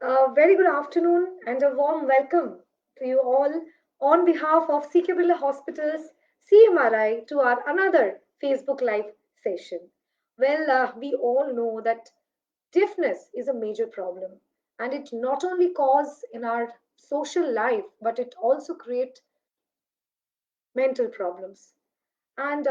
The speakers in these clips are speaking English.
A very good afternoon and a warm welcome to you all on behalf of CK Birla Hospitals CMRI to our another Facebook Live session. We all know that deafness is a major problem, and it not only cause in our social life but it also create mental problems. And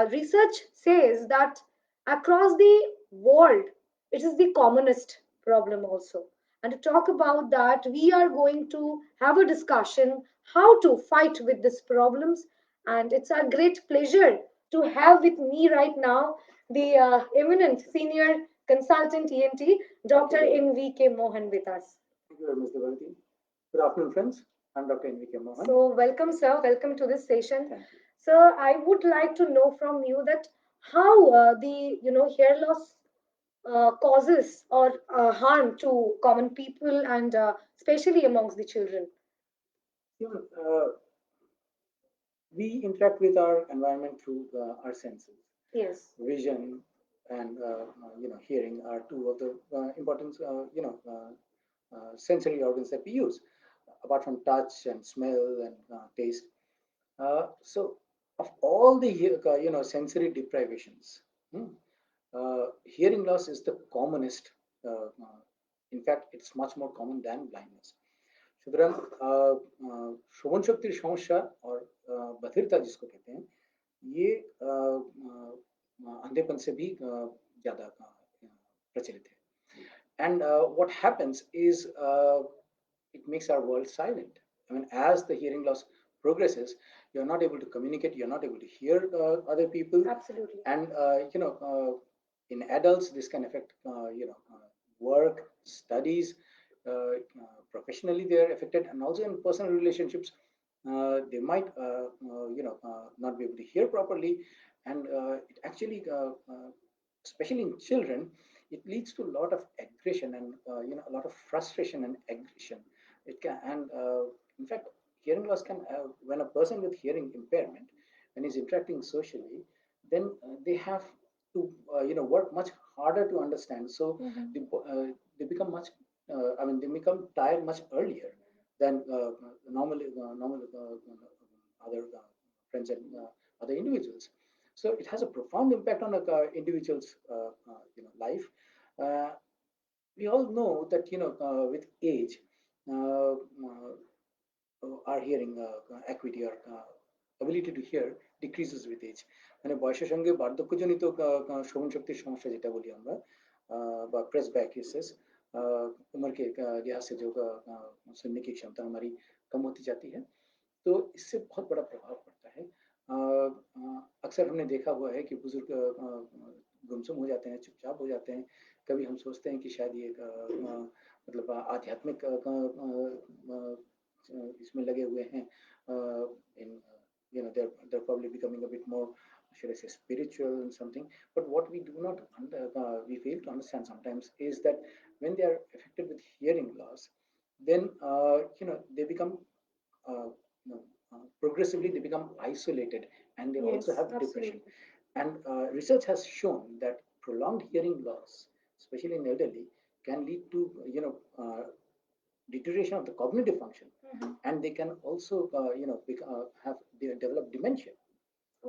research says that across the world, it is the commonest problem also. And to talk about that, we are going to have a discussion how to fight with these problems. And it's a great pleasure to have with me right now the eminent senior consultant ENT, Dr. NVK Mohan, with us. Thank you very much, Devanti. Good afternoon, friends. I'm Dr. N.V.K. Mohan. So, welcome, sir. Welcome to this session. Thank you. Sir, I would like to know from you that how the hair loss causes or harm to common people and especially amongst the children. You know, we interact with our environment through our senses. Yes. Vision and hearing are two of the important sensory organs that we use, apart from touch and smell and taste. So, of all the sensory deprivations, hmm, hearing loss is the commonest. In fact, it's much more common than blindness. সুতরাং শ্রবণ শক্তির সমস্যা और बधिरता जिसको कहते हैं ये अंधेपन से भी ज्यादा प्रचलित है. And what happens is it makes our world silent. I mean, as the hearing loss progresses, you're not able to communicate, you're not able to hear other people. Absolutely. And in adults, this can affect work, studies. Professionally, they are affected, and also in personal relationships, they might not be able to hear properly, and it actually, especially in children, it leads to a lot of aggression and a lot of frustration and aggression. It can, and in fact, hearing loss can, when a person with hearing impairment, when he's interacting socially, then they have to work much harder to understand. So they become much. I mean, they become tired much earlier than normal other friends and other individuals. So it has a profound impact on a individual's life. Uh, we all know that with age, our hearing acuity or ability to hear decreases with age. মানে বয়সের সঙ্গে বার্ধক্যজনিত শ্রবণ শক্তির সমস্যা যেটা বলি আমরা বা प्रेस्बाइकिसिस उम्र के लिहाज से जो सुनने की क्षमता हमारी कम होती जाती है, तो इससे बहुत बड़ा प्रभाव पड़ता है. अक्सर हमने देखा हुआ है कि बुजुर्ग गुमसुम हो जाते हैं, चुपचाप हो जाते हैं. कभी हम सोचते हैं कि शायद ये मतलब आध्यात्मिक इसमें लगे हुए हैं. In they're probably becoming a bit more, should I say, spiritual and something. But what we do not we fail to understand sometimes is that when they are affected with hearing loss, then they become progressively they become isolated, and they also have depression. And research has shown that prolonged hearing loss, especially in elderly, can lead to deterioration of the cognitive function, and they can also have develop dementia.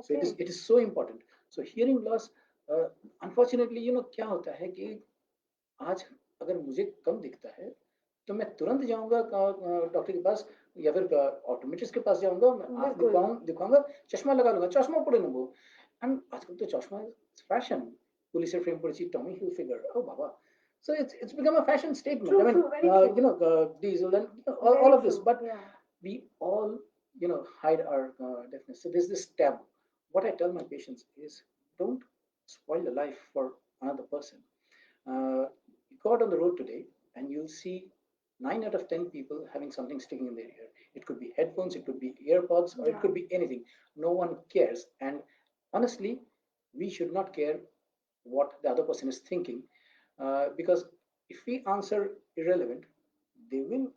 So it is so important. So hearing loss, unfortunately, क्या होता है कि आज अगर मुझे कम दिखता है तो मैं तुरंत जाऊंगा डॉक्टर के पास या फिर ऑप्टोमेट्रिस्ट के पास जाऊंगा, आँख दिखाऊंगा, चश्मा लगा लूंगा, चश्मा पड़े ना वो. एंड आजकल तो चश्मा फैशन, पुलिस फ्रेम पड़ेছি टॉमी हिलफिगर, ओ बाबा. So it's become a fashion statement. True, I mean, diesel and all of this, but we all hide our deafness. So there's this taboo. What I tell my patients is, don't spoil the life for another person. You go out on the road today and you'll see 9 out of 10 people having something sticking in their ear. It could be headphones, it could be earpods, or it could be anything. No one cares. And honestly, we should not care what the other person is thinking, because if we answer irrelevant, they will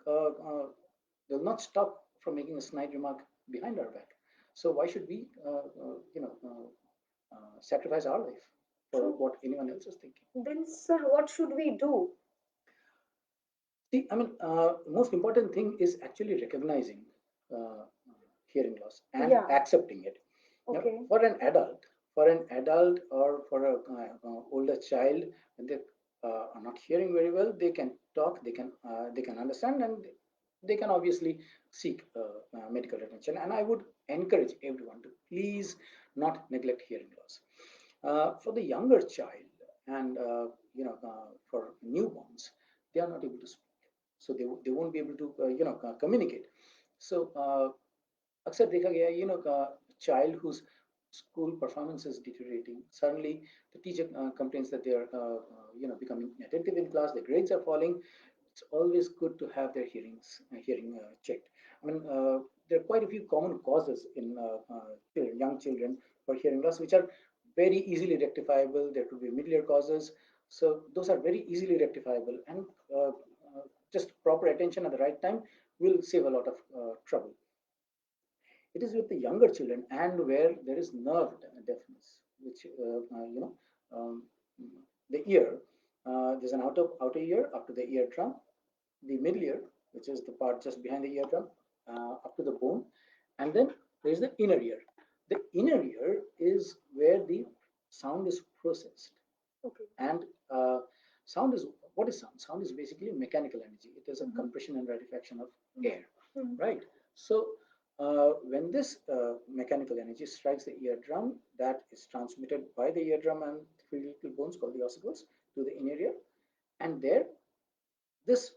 they'll not stop from making a snide remark behind our back. So why should we sacrifice our life for what anyone else is thinking? Then, sir, what should we do? See, I mean, most important thing is actually recognizing uh, hearing loss and Yeah. accepting it. You know, Okay. for an adult or for a older child, when they are not hearing very well, they can talk, they can understand, and they can obviously seek medical attention. And I would encourage everyone to please not neglect hearing loss. For the younger child and for newborns, they are not able to speak, so they won't be able to communicate. So अक्सर देखा गया है, child whose school performance is deteriorating, suddenly the teacher complains that they are becoming inattentive in class, their grades are falling. It's always good to have their hearing checked. I mean, there are quite a few common causes in young children for hearing loss, which are very easily rectifiable. There could be middle ear causes, so those are very easily rectifiable, and just proper attention at the right time will save a lot of trouble. It is with the younger children and where there is nerve deafness, which um, the ear. There's an outer ear up to the eardrum, the middle ear, which is the part just behind the eardrum, up to the bone, and then there is the inner ear. The inner ear is where the sound is processed, Okay. and uh, sound is what is sound? Sound is basically mechanical energy. It is a Mm-hmm. compression and rarefaction of Mm-hmm. air, right? So when this mechanical energy strikes the eardrum, that is transmitted by the eardrum and three little bones called the ossicles to the inner ear, and there this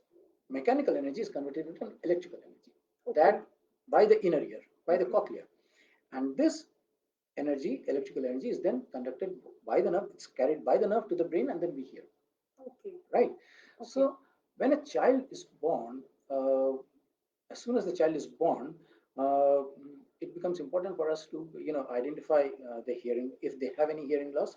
mechanical energy is converted into an electrical energy, Okay. that by the inner ear, by the Okay. cochlea, and this energy, electrical energy, is then conducted by the nerve. It's carried by the nerve to the brain, and then we hear. Okay. Right. Okay. So when a child is born, as soon as the child is born, uh, it becomes important for us to identify the hearing if they have any hearing loss.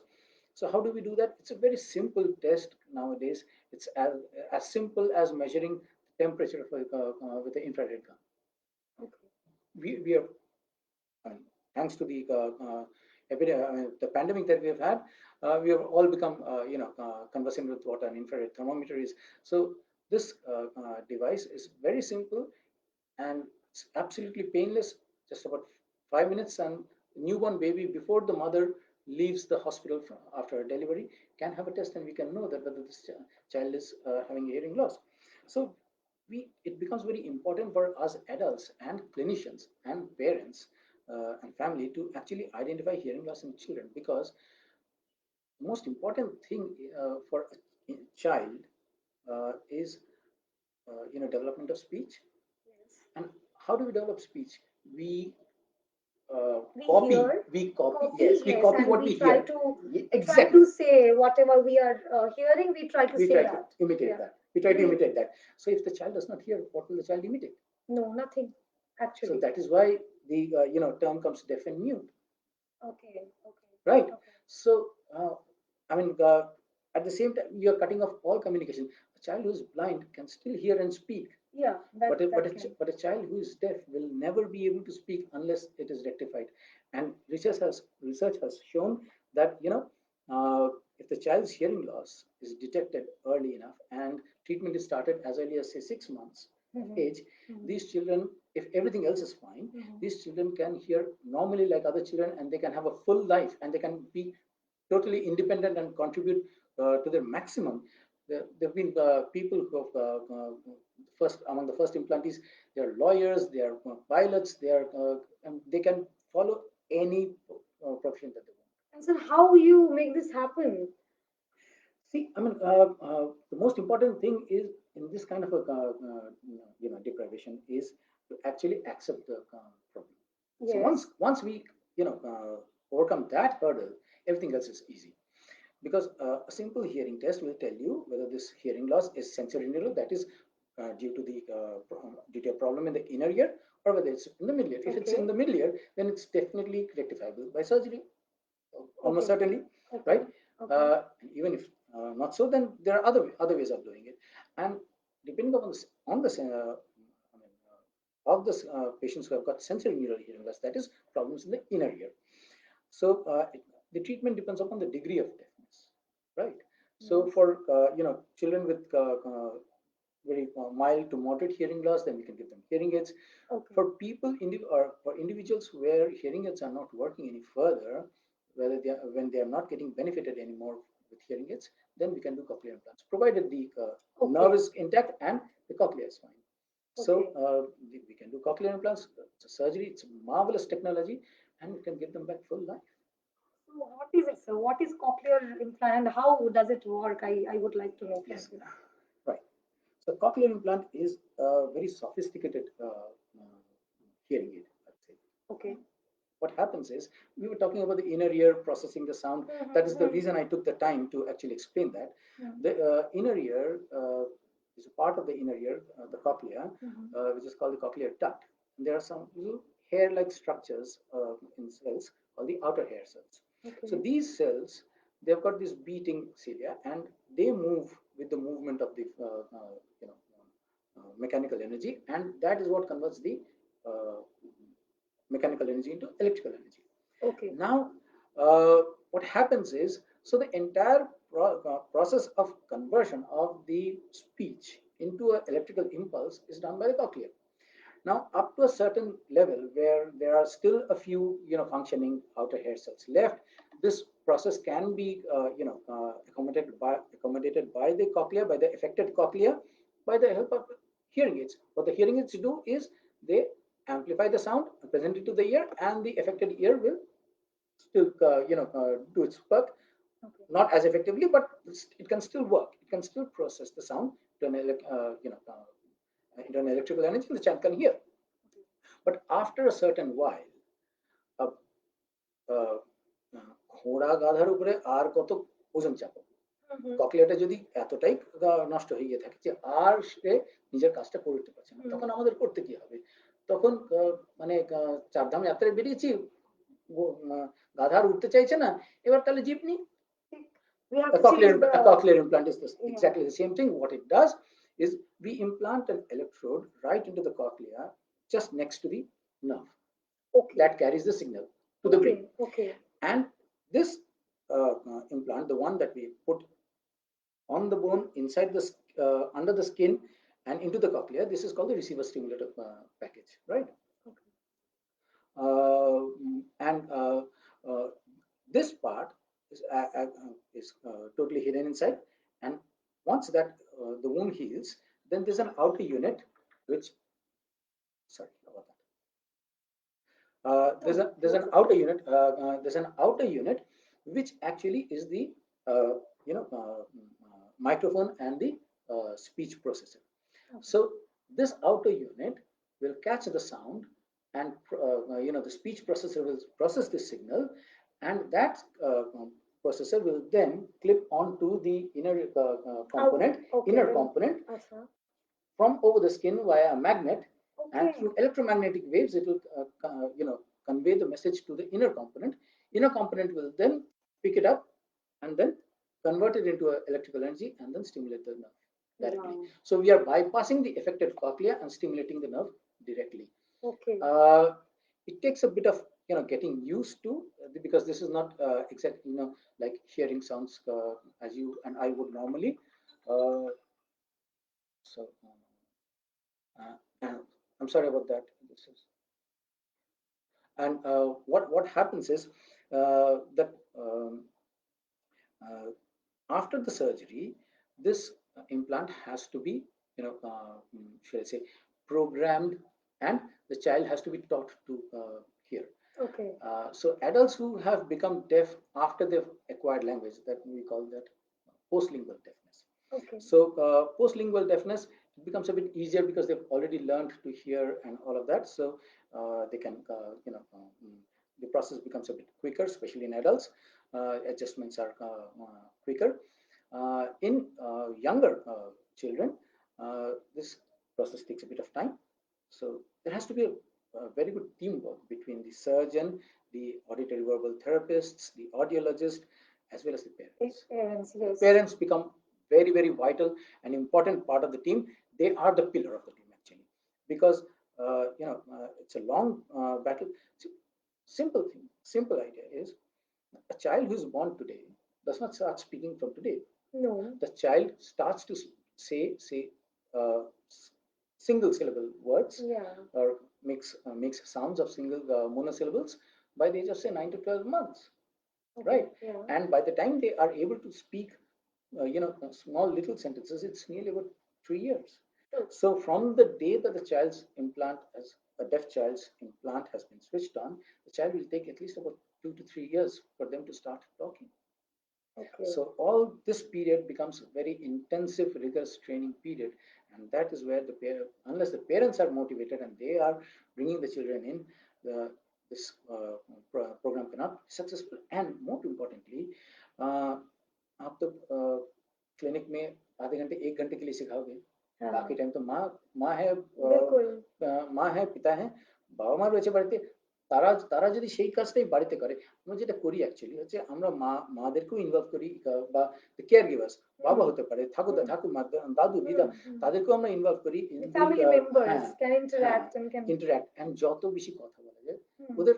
So how do we do that? It's a very simple test nowadays. It's as simple as measuring the temperature with the infrared gun. Okay. We are, I mean, thanks to the pandemic that we have had, we have all become conversant with what an infrared thermometer is. So this device is very simple and it's absolutely painless. Just about 5 minutes, and newborn baby, before the mother leaves the hospital after her delivery, can have a test, and we can know that whether this child is having hearing loss. So it becomes very important for us adults and clinicians and parents and family to actually identify hearing loss in children, because the most important thing for a child is development of speech. Yes. And how do we develop speech? We We copy. hear, We copy. copy, Yes, we yes, copy and what we we try hear. to try Exactly. to say whatever we are hearing. We try to We say try to that. imitate Yeah. that. We try to We imitate that. So if the child does not hear, what will the child imitate? no nothing So actually. that is why the term comes deaf and mute, Okay. Okay. right? Okay. So I mean, at the same time, you are cutting off all communication. A child who is blind can still hear and speak, Yeah. but That that can. but a child who is deaf will never be able to speak unless it is rectified. And research has shown that if the child's hearing loss is detected early enough and treatment is started as early as say 6 months of Mm-hmm. age, Mm-hmm. these children, if everything else is fine, Mm-hmm. these children can hear normally like other children, and they can have a full life, and they can be totally independent and contribute to their maximum. There have been people who have first among the first implantees. They are lawyers, they are pilots, and they can follow any profession that they want. And so, how you make this happen? See, I mean, the most important thing is in this kind of a deprivation is to actually accept the problem. So Yes. once we overcome that hurdle, everything else is easy, because a simple hearing test will tell you whether this hearing loss is sensorineural, that is due to a problem in the inner ear, or whether it's in the middle ear. If it's in Okay. the middle ear, then it's definitely rectifiable by surgery, almost Okay. certainly, Okay. right? Okay. Even if not so, then there are other ways of doing it, and depending upon I mean, of the patients who have got sensorineural hearing loss, that is problems in the inner ear. So the treatment depends upon the degree of deafness, right? So Yes. for children with very mild to moderate hearing loss, then we can give them hearing aids. Okay. For people or for individuals where hearing aids are not working any further, whether when they are not getting benefited anymore with hearing aids, then we can do cochlear implants, provided the nerve is intact and the cochlea is fine. So we can do cochlear implants. It's a surgery. It's a marvelous technology, and we can give them back full life. So what is it, sir? What is cochlear implant and how does it work? I would like to know. Yes, right. So cochlear implant is a very sophisticated hearing aid, I'd say. Okay. What happens is, we were talking about the inner ear processing the sound. That is the reason I took the time to actually explain that. The inner ear is a part of the inner ear, the cochlea, which is called the cochlear duct. And there are some little hair-like structures in cells called the outer hair cells. So these cells, they've got this beating cilia, and they move with the movement of the mechanical energy, and that is what converts the uh, mechanical energy into electrical energy. Okay. Now, what happens is, so the entire process of conversion of the speech into an electrical impulse is done by the cochlea. Now, up to a certain level where there are still a few, functioning outer hair cells left, this process can be, accommodated by the cochlea, by the affected cochlea, by the help of hearing aids. What the hearing aids do is they amplify the sound, present it to the ear, and the affected ear will still, do its work. Okay. Not as effectively, but it can still work. It can still process the sound to an into an electrical energy, the child can hear. But after a certain while, ঘোড়া গাধার উপরে আর কত ওজন চাপো, ককলিয়াটা যদি এতটাই নষ্ট হয়ে গিয়ে থাকে যে আর সে নিজের কাজটা করতে পারছে না, তখন আমাদের করতে কি হবে? তখন মানে চারধাম যাত্রায় বেরিয়েছি, গাধার উঠতে চাইছে না, এবার তাহলে জিপনি। A cochlear implant is exactly the same thing. What it does is we implant an electrode right into the cochlea, just next to the nerve. Okay. That carries the signal to the brain. Okay. And this implant, the one that we put on the bone, inside the under the skin, and into the cochlea, this is called the receiver stimulator package, right? Okay. And this part is totally hidden inside, and once that the wound heals, then there's an outer unit which, sorry about that. There's an outer unit. There's an outer unit which actually is the microphone and the speech processor. Okay. So this outer unit will catch the sound, and the speech processor will process the signal, and that processor will then clip onto the inner component, inner component, from over the skin via a magnet. Okay. And through electromagnetic waves, it will convey the message to the inner component. Inner component will then pick it up and then convert it into electrical energy and then stimulate the nerve directly. Wow. So we are bypassing the affected cochlea and stimulating the nerve directly. Okay. It takes a bit of getting used to, because this is not exactly like hearing sounds as you and I would normally. So I'm sorry about that. And what happens is that after the surgery, this implant has to be, should I say, programmed, and the child has to be taught to hear. Okay. So adults who have become deaf after they've acquired language, that we call that postlingual deafness. Okay. So postlingual deafness becomes a bit easier because they've already learned to hear and all of that. So they can, the process becomes a bit quicker, especially in adults. Adjustments are quicker. In younger children, this process takes a bit of time. So there has to be a very good teamwork between the surgeon, the auditory verbal therapists, the audiologist, as well as the parents. Parents, yes. Parents become very, very vital and important part of the team. They are the pillar of the team, actually, because it's a long battle. Simple thing, simple idea is, a child who is born today does not start speaking from today. No. The child starts to say single syllable words Yeah. or makes sounds of single monosyllables by the age of say 9 to 12 months, Okay. right? Yeah. And by the time they are able to speak small little sentences, it's nearly about 3 years. True. So from the day that the child's implant as a deaf child's implant has been switched on, the child will take at least about 2 to 3 years for them to start talking. Okay. So all this period becomes a very intensive, rigorous training period, and that is where unless the parents are motivated and they are bringing the children in, this program cannot be successful. And more importantly, uh, आप तो clinic में आधे घंटे 1 घंटे के लिए सिखाओगे, हाँ, बाकी टाइम तो माँ माँ है, बिल्कुल। মা है, পিতা है, বাবা মা রয়েছে বাড়িতে, তারা তারা যদি সেই কাজটাই বাড়িতে করে, আমরা যেটা করি অ্যাকচুয়ালি হচ্ছে আমরা মাদেরকেও ইনভলভ করি, বা কেয়ার গিভার্স, বাবা হুম, হতে পারে, ঠাকুরদা, হুম, ঠাকুমা, দাদু, দিদা, হুম, হুম। তাদেরকেও আমরা ইনভলভ করি in The the, family members হ্যাঁ can হ্যাঁ, interact and can. Interact, and যত বেশি কথা বলা যায়, হুম, ওদের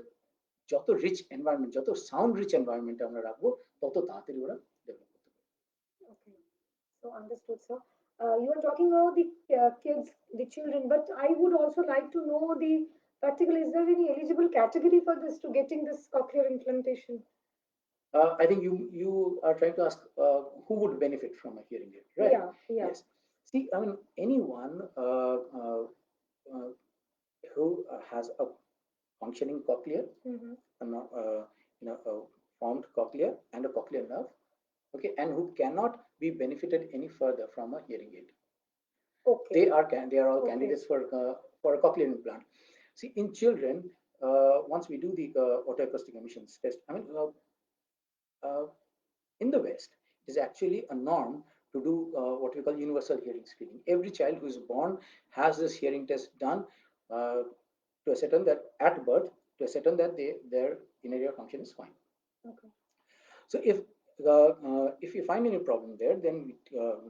যত রিচ এনভায়রনমেন্ট, যত সাউন্ড রিচ এনভায়রনমেন্ট আমরা রাখবো, তত তাড়াতাড়ি ওরা ডেভেলপ করতে পারে। okay. So understood, sir. You are talking about the kids, the children, but I would also like to know the practical. Is there any eligible category for this to getting this cochlear implantation? I think you are trying to ask who would benefit from a hearing aid, right? Yeah, yeah. Yes. See, I mean, anyone uh, who has a functioning cochlea, Mm-hmm. a formed cochlea and a cochlear nerve, okay, and who cannot be benefited any further from a hearing aid. Okay. They are all Okay. candidates for a cochlear implant. See, in children, once we do the otoacoustic emissions test, I mean, uh, in the West, it is actually a norm to do what we call universal hearing screening. Every child who is born has this hearing test done uh, to ascertain that at birth, to ascertain that their inner ear function is fine. Okay. So if you find any problem there, then we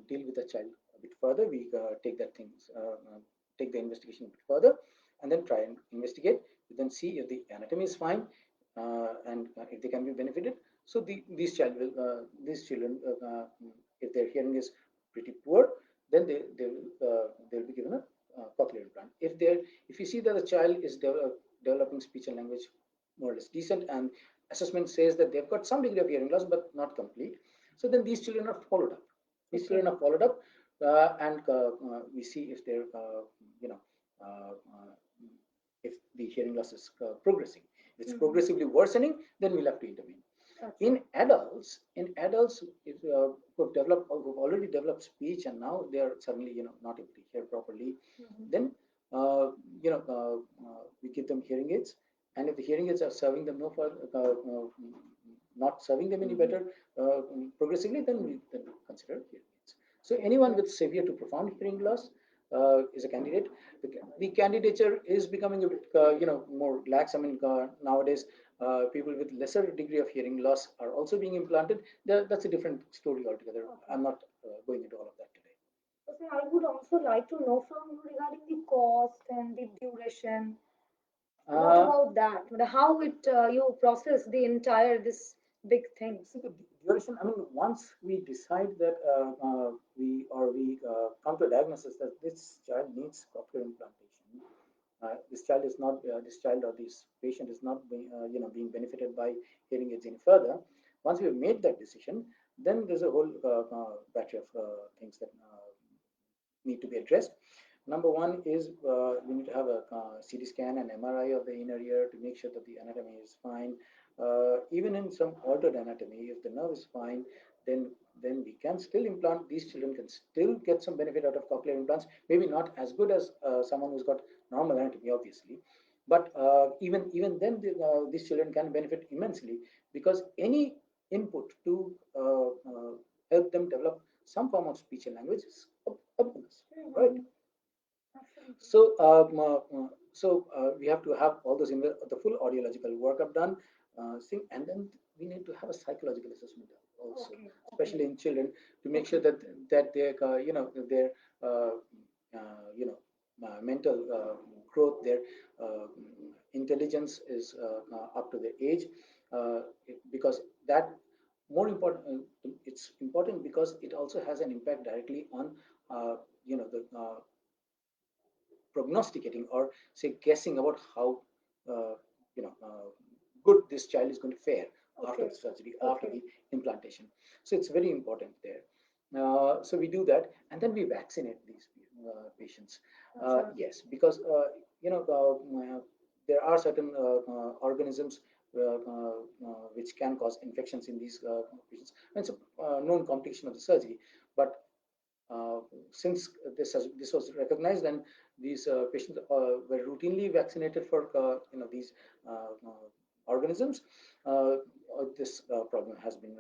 deal with the child a bit further. We take the investigation a bit further, and then try and investigate. We then see if the anatomy is fine, and if they can be benefited. So these children, if their hearing is pretty poor, then they will be given a cochlear implant. If you see that the child is developing speech and language more or less decent, and assessment says that they've got some degree of hearing loss but not complete, so then these children are followed up. These Okay. children are followed up, and we see if they're you know uh, uh, if the hearing loss is progressing. If it's Mhm. progressively worsening, then we'll have to intervene. Okay. In adults if, who've already developed speech and now they are suddenly not able to hear properly, Mhm. then we give them hearing aids, and if the hearing aids are serving them no further, not serving them any Mhm. better progressively, then we consider hearing aids. So anyone with severe to profound hearing loss is a candidate. The candidature is becoming a bit more lax. I mean, nowadays people with lesser degree of hearing loss are also being implanted. That's a different story altogether. Okay. I'm not going into all of that today. So, sir, I would also like to know from you regarding the cost and the duration. What Uh, about that? How it you process the entire this big things? See, the duration, I mean, once we decide that we come to a diagnosis that this child needs cochlear implantation, this child or this patient is not being benefited by hearing aids any further. Once we have made that decision, then there's a whole battery of things that need to be addressed. Number one is we need to have a CT scan and MRI of the inner ear to make sure that the anatomy is fine. Even in some altered anatomy, if the nerve is fine, then we can still implant. These children can still get some benefit out of cochlear implants. Maybe not as good as someone who's got normal anatomy, obviously, but even then, these children can benefit immensely because any input to help them develop some form of speech and language is a bonus, right? Mhm. Absolutely. So we have to have all those the full audiological workup done, and then we need to have a psychological assessment also, Okay. especially Okay. in children, to make sure Okay. that their uh, you know mental growth, their uh, intelligence is up to their age, because that more important, it's important because it also has an impact directly on the prognosticating, or say guessing about how uh, you know uh, good this child is going to fare after Okay. the surgery, after Okay. the implantation. So it's very important there. So we do that, and then we vaccinate these patients. Acha. Yes, because there are certain organisms which can cause infections in these patients. And it's a known complication of the surgery, but uh, since this was recognized, and these patients were routinely vaccinated for these organisms, this problem has been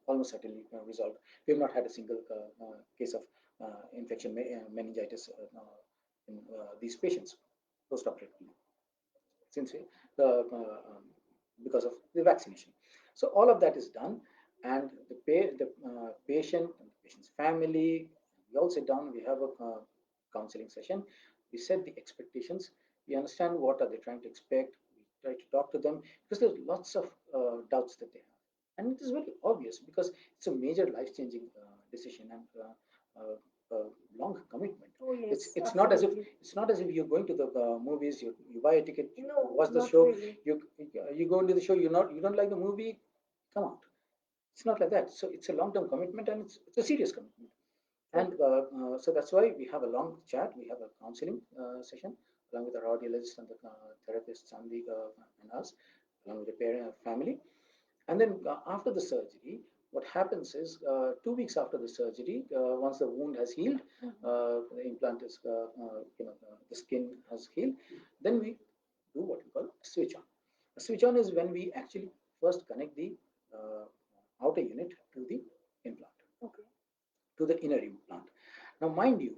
almost certainly resolved. We have not had a single case of infection, meningitis in these patients postoperatively, since because of the vaccination. So all of that is done, and the patient and the patient's family, we all sit down. We have a counseling session. We set the expectations. We understand what are they trying to expect. We try to talk to them because there's lots of doubts that they have, and it is very obvious because it's a major life-changing decision, and long commitment. Oh It's yes, it's not as if absolutely. it's not as if you're going to the movies, you buy a ticket, you No, watch the not show, really. you you go into the show, you don't like the movie, come out. It's not like that. So it's a long term commitment, and it's a serious commitment. And Okay. so that's why we have a long chat. We have a counseling session along with our audiologist and the therapist Sandhi and us, along with the parent family. And then after the surgery, what happens is 2 weeks after the surgery, once the wound has healed, Mhm. the implant is, the skin has healed, then we do what we call a switch on. A switch on is when we actually first connect the uh, outer unit to the implant, Okay. to the inner implant. Now, mind you,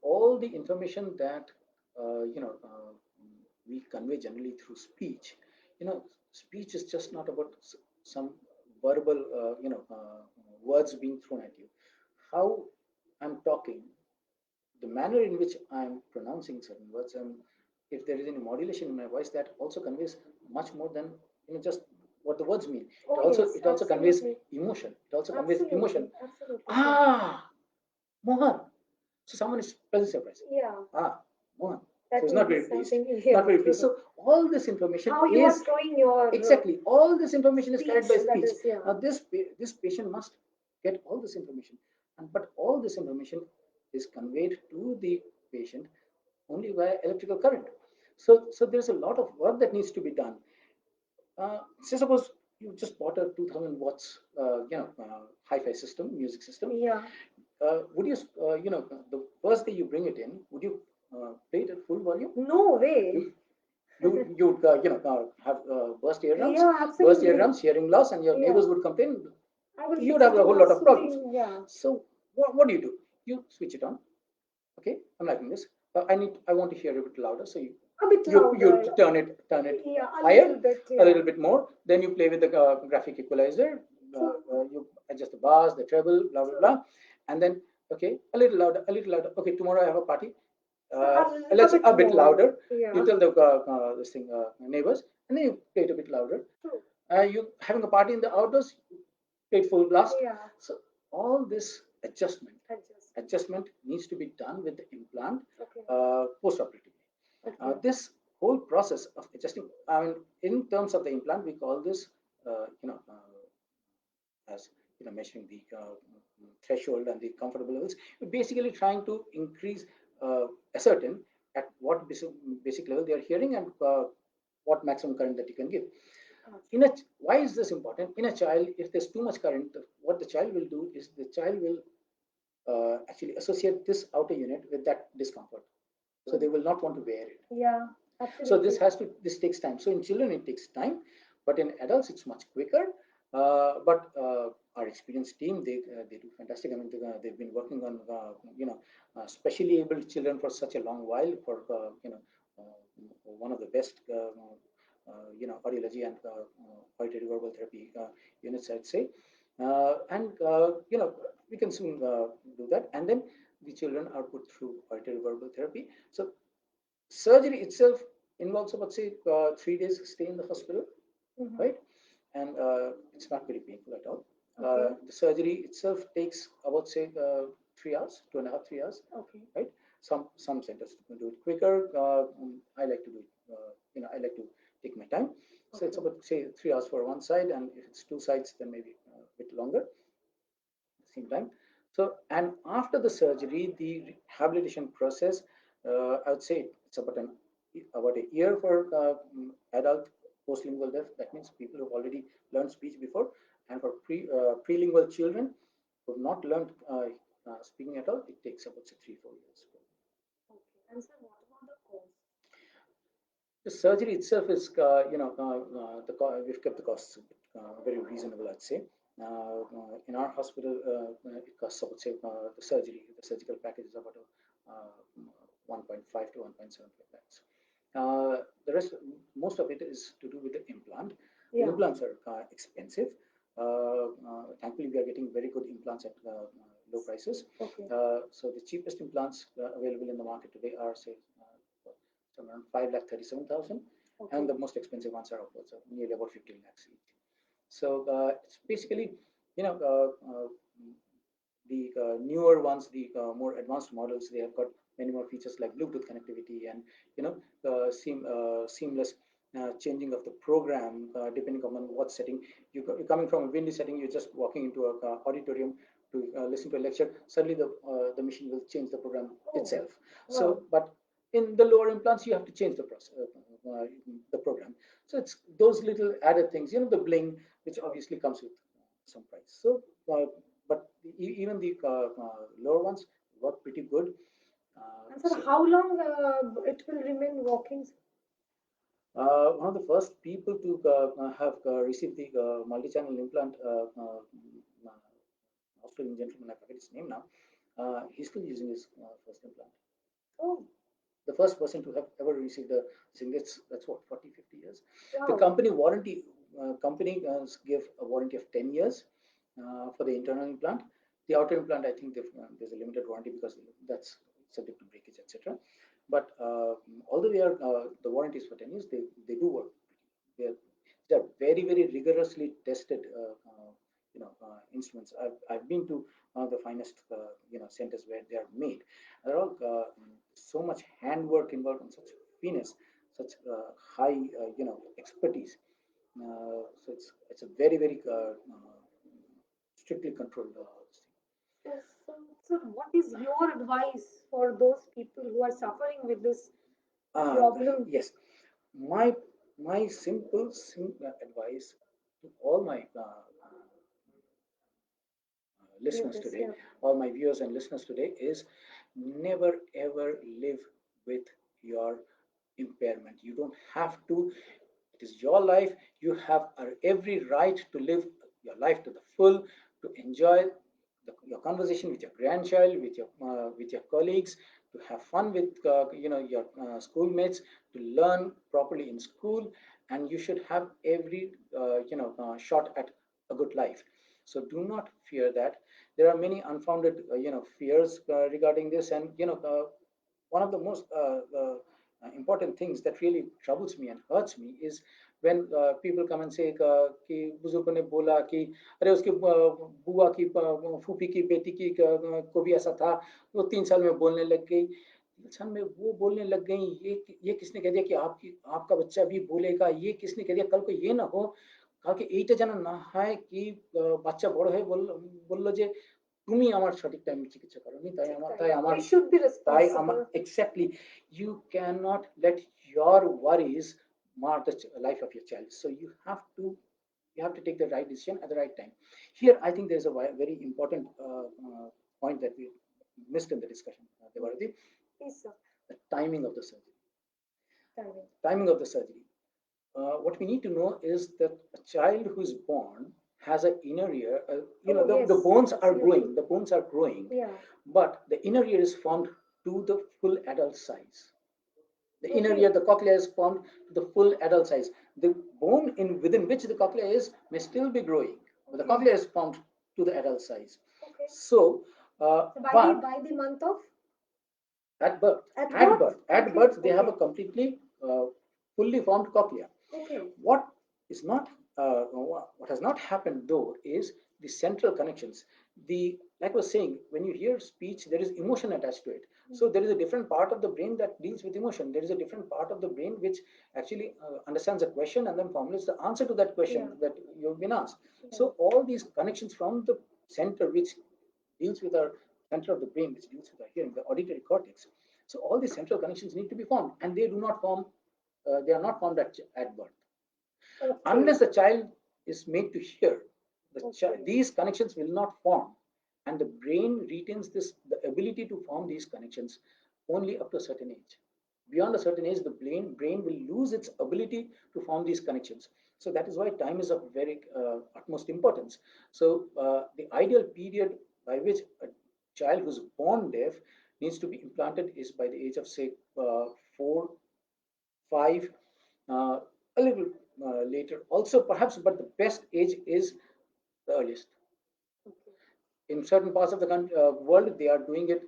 all the information that we convey generally through speech, speech is just not about some verbal, words being thrown at you. How I'm talking, the manner in which I'm pronouncing certain words, and if there is any modulation in my voice, that also conveys much more than just what the words mean. It Oh also yes, it also conveys absolutely. emotion. It also conveys emotion. Absolutely. Absolutely true. Ah, Mohan. So someone is pleasantly surprised. Yeah, Ah, Mohan. So that he's not very means pleased. something. Not Yeah, very pleased. true. So all this information How you are is throwing your exactly, all this information is carried speech, by that speech. is, yeah. Now this patient must get all this information, and but all this information is conveyed to the patient only via electrical current. So there's a lot of work that needs to be done. Say suppose you just bought a 2000 watts hi-fi system, music system. Yeah. Would you the first day you bring it in, would you play it at full volume? No way. You you would have Yeah, burst absolutely. eardrums, hearing loss, and your Yeah. neighbors would complain. I will You be would have a sitting whole or lot of problems. sitting, yeah, So what do you do? You switch it on. Okay, I'm liking this. I want to hear a bit louder. So a bit you louder. turn it Yeah, a higher, little bit, a yeah. little bit more. Then you play with the graphic equalizer. True, You adjust the bass, the treble, blah blah true. blah, and then okay, a little louder, a little louder. Okay, tomorrow I have a party. A Let's bit a bit more. louder. You Yeah, tell the this thing neighbors, and then you play it a bit louder. true. You having a party in the outdoors, play it full blast. Yeah, So all this adjustment. adjustment needs to be done with the implant Okay, post-operatively. okay. This whole process of adjusting, I mean, in terms of the implant, we call this, as measuring the threshold and the comfortable levels. We're basically trying to increase, ascertain at what basic level they are hearing, and what maximum current that you can give. Gotcha. Why is this important? In a child, if there's too much current, what the child will do is the child will actually associate this outer unit with that discomfort. So they will not want to wear it. Yeah, So absolutely. this takes time. So in children it takes time, but in adults it's much quicker. But our experienced team, they do fantastic. I mean, they've been working on specially able children for such a long while, for one of the best audiology and auditory verbal therapy units, I'd say. And we can soon do that, and then the children are put through auditory verbal therapy. So surgery itself involves about, say, 3 days stay in the hospital, Mhm. right? And it's not very painful at all. Okay. The surgery itself takes about say 3 hours, 2.5, 3 hours, Okay. right? Some centers do it quicker. I like to do it. I like to take my time. So it's Okay. about say 3 hours for one side, and if it's two sides, then maybe a bit longer. At the same time. So and after the surgery, the rehabilitation process, I would say it's about a year for adult postlingual deaf. That means people who've already learned speech before, and for prelingual children who've not learned speaking at all, it takes about say 3 4 years. Okay. And sir, what about the cost? The surgery itself is, we've kept the costs very reasonable, I'd say. In our hospital, it costs about, say, the surgical package is about 1.5 to 1.75 lakhs. The rest, most of it is to do with the implant. The Yeah. implants are expensive. Thankfully, we are getting very good implants at low prices. Okay. So the cheapest implants available in the market today are, say, around 5,37,000, Okay. and the most expensive ones are upwards of nearly about 15 lakhs each. So it's basically, you know, the newer ones, the more advanced models, they have got many more features like Bluetooth connectivity and seamless changing of the program depending on what setting you're coming from a windy setting. You're just walking into a auditorium to listen to a lecture. Suddenly, the machine will change the program itself. Wow. So, but in the lower implants, you have to change the process, the program. So it's those little added things, the bling, which obviously comes with some price. So, but even the lower ones work pretty good. And sir, So, how long it will remain walking? one of the first people to have received the multi-channel implant, Australian gentleman, I forget his name now. He's still using his first implant. Oh, The first person to have ever received a thing. That's what 40 50 years. The wow. company give a warranty of 10 years for the internal implant. The outer implant, I think there's a limited warranty because that's subject to breakage, etc. But although the warranty is for 10 years, they do work. They're very very rigorously tested instruments. I've been to one of the finest centers where they are made. They're all so much handwork involved and such finesse, such high expertise. So it's a very very strictly controlled Yes. So, what is your advice for those people who are suffering with this problem? yes, my advice to all my listeners Viewers, today, yeah. all my viewers and listeners today, is never ever live with your impairment. You don't have to. It is your life. You have every right to live your life to the full, to enjoy your conversation with your grandchild, with your colleagues, to have fun with your schoolmates, to learn properly in school, and you should have every shot at a good life. So do not fear that. There are many unfounded fears regarding this, and one of the most important things that really troubles me and hurts me is when people come and say कि बुजुर्गों ने बोला कि अरे उसकी बुआ की फूफी की बेटी की को भी ऐसा था, वो 3 साल में बोलने लग गई। 3 साल में वो बोलने लग गई, ये किसने कह दिया कि आपका बच्चा भी बोलेगा? ये किसने कह दिया? कल को ये ना हो কালকে এইটা যেন না হয় কি বাচ্চা বড় হয়ে বলল যে তুমি আমার সঠিক টাইমে চিকিৎসা করোনি, We should be তাই আমার responsible. exactly, you cannot let your worries mar the life of your child. So you have to take the right decision at the right time. Here I think there's a very important point that we missed in the discussion, Devarati. Yes, sir. The timing of the surgery. Timing. Timing of the surgery. What we need to know is that a child who is born has an inner ear. The Yes, bones are absolutely. growing. The bones are growing, Yeah. but the inner ear is formed to the full adult size. The inner Okay. ear, the cochlea is formed to the full adult size. The bone within which the cochlea is may still be growing, but the Okay. cochlea is formed to the adult size. Okay. So, So but by the month of at birth, at at birth. birth, at Okay. birth, they have a Okay. completely fully formed cochlea. Okay. What is not, what has not happened though is the central connections. The Like I was saying, when you hear speech, there is emotion attached to it. So there is a different part of the brain that deals with emotion. There is a different part of the brain which actually understands a question and then formulates the answer to that question that you've been asked. So all these connections from the center which deals with our center of the brain, which deals with our hearing, the auditory cortex. So all these central connections need to be formed, and they do not form. They are not formed at birth. Okay. Unless the child is made to hear, these connections will not form, and the brain retains the ability to form these connections only up to a certain age. Beyond a certain age, the brain will lose its ability to form these connections. So that is why time is of very utmost importance. So the ideal period by which a child who's born deaf needs to be implanted is by the age of, say, 4, 5, a little later also perhaps, but the best age is the earliest. In certain parts of the world, they are doing it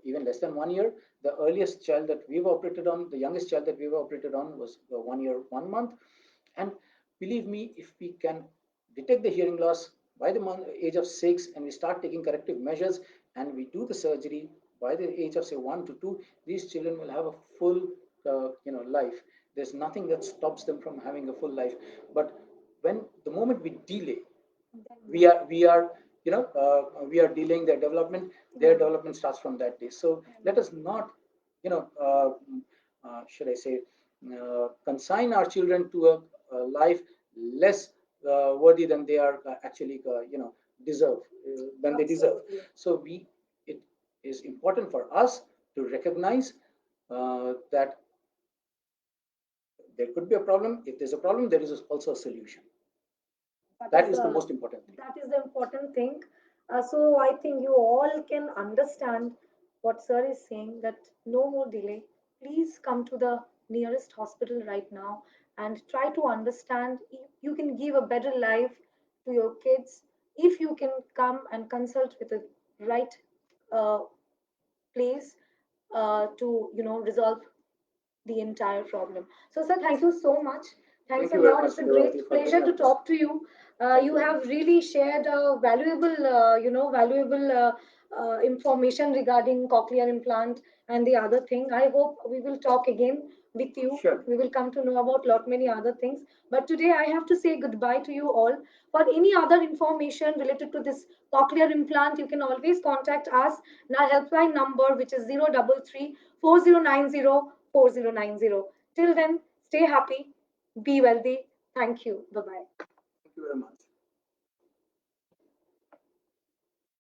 even less than 1 year. The earliest child that we've operated on, the youngest child that we've operated on, was 1 year, 1 month. And believe me, if we can detect the hearing loss by the age of 6, and we start taking corrective measures, and we do the surgery by the age of, say, 1 to 2, these children will have a full life. There's nothing that stops them from having a full life. But when the moment we delay, we are delaying their development. Their development starts from that day. So let us not, should I say, consign our children to a life less worthy than they are actually, deserve, than they deserve. So it is important for us to recognize that there could be a problem. If there's a problem, there is also a solution. That is the most important thing. That is the important thing. So I think you all can understand what sir is saying, that no more delay. Please come to the nearest hospital right now and try to understand if you can give a better life to your kids, if you can come and consult with the right uh, place to resolve the entire problem. So, sir, thank you so much. Thanks Thank a you very lot. much, It's a Shiravati, great for pleasure bringing to up this. talk to you. You have really shared a valuable information regarding cochlear implant and the other thing. I hope we will talk again with you. Sure. We will come to know about lot many other things. But today I have to say goodbye to you all. For any other information related to this cochlear implant, you can always contact us in our helpline number, which is 033 4090 4090. Till then, stay happy, be wealthy. Thank you. Bye bye. Thank you very much.